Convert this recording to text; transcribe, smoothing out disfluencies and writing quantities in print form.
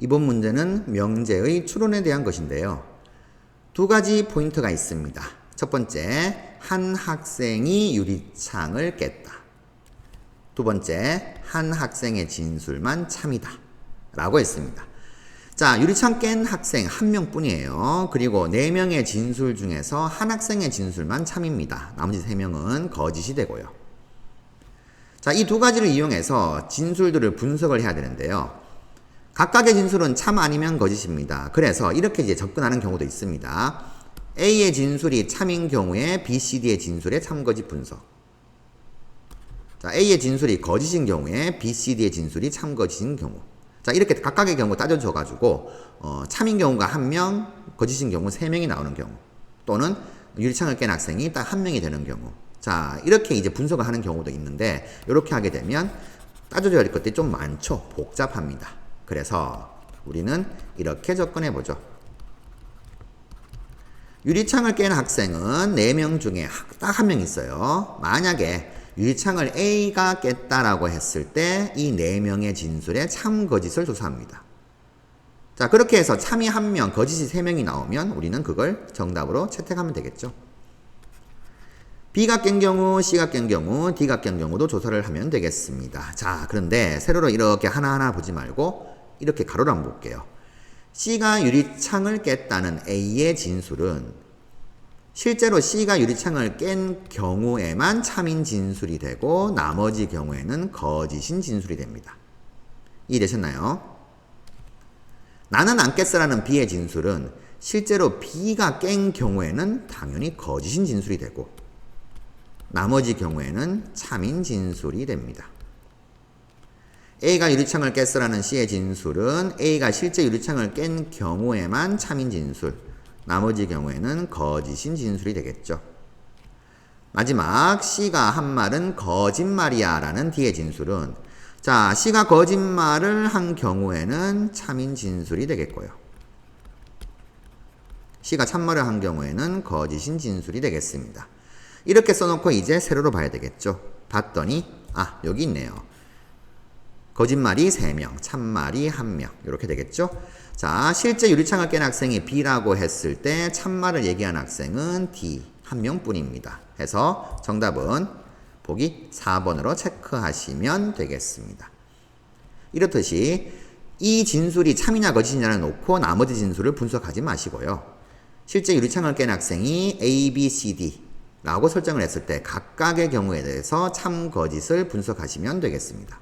이번 문제는 명제의 추론에 대한 것인데요. 두 가지 포인트가 있습니다. 첫 번째, 한 학생이 유리창을 깼다. 두 번째, 한 학생의 진술만 참이다. 라고 했습니다. 자, 유리창 깬 학생 한 명뿐이에요. 그리고 4명의 진술 중에서 한 학생의 진술만 참입니다. 나머지 3명은 거짓이 되고요. 자, 이 두 가지를 이용해서 진술들을 분석을 해야 되는데요. 각각의 진술은 참 아니면 거짓입니다. 그래서 이렇게 이제 접근하는 경우도 있습니다. A의 진술이 참인 경우에 B, C, D의 진술의 참거짓 분석. 자, A의 진술이 거짓인 경우에 B, C, D의 진술이 참거짓인 경우. 자, 이렇게 각각의 경우 따져줘가지고 참인 경우가 1명, 거짓인 경우 3명이 나오는 경우, 또는 유리창을 깬 학생이 딱 1명이 되는 경우. 자, 이렇게 이제 분석을 하는 경우도 있는데, 이렇게 하게 되면 따져줘야 할 것들이 좀 많죠. 복잡합니다. 그래서 우리는 이렇게 접근해 보죠. 유리창을 깬 학생은 4명 중에 딱 1명 있어요. 만약에 유리창을 A가 깼다라고 했을 때 이 4명의 진술에 참거짓을 조사합니다. 자, 그렇게 해서 참이 1명, 거짓이 3명이 나오면 우리는 그걸 정답으로 채택하면 되겠죠. B가 깬 경우, C가 깬 경우, D가 깬 경우도 조사를 하면 되겠습니다. 자, 그런데 세로로 이렇게 하나하나 보지 말고 이렇게 가로로 한번 볼게요. C가 유리창을 깼다는 A의 진술은 실제로 C가 유리창을 깬 경우에만 참인 진술이 되고 나머지 경우에는 거짓인 진술이 됩니다. 이해되셨나요? 나는 안 깼어라는 B의 진술은 실제로 B가 깬 경우에는 당연히 거짓인 진술이 되고 나머지 경우에는 참인 진술이 됩니다. A가 유리창을 깼어라는 C의 진술은 A가 실제 유리창을 깬 경우에만 참인 진술, 나머지 경우에는 거짓인 진술이 되겠죠. 마지막 C가 한 말은 거짓말이야 라는 D의 진술은, 자, C가 거짓말을 한 경우에는 참인 진술이 되겠고요. C가 참말을 한 경우에는 거짓인 진술이 되겠습니다. 이렇게 써놓고 이제 세로로 봐야 되겠죠. 봤더니 여기 있네요. 거짓말이 3명, 참말이 1명, 이렇게 되겠죠. 자, 실제 유리창을 깬 학생이 B라고 했을 때 참말을 얘기한 학생은 D, 1명 뿐입니다. 해서 정답은 보기 4번으로 체크하시면 되겠습니다. 이렇듯이 이 진술이 참이냐 거짓이냐를 놓고 나머지 진술을 분석하지 마시고요. 실제 유리창을 깬 학생이 A, B, C, D 라고 설정을 했을 때 각각의 경우에 대해서 참 거짓을 분석하시면 되겠습니다.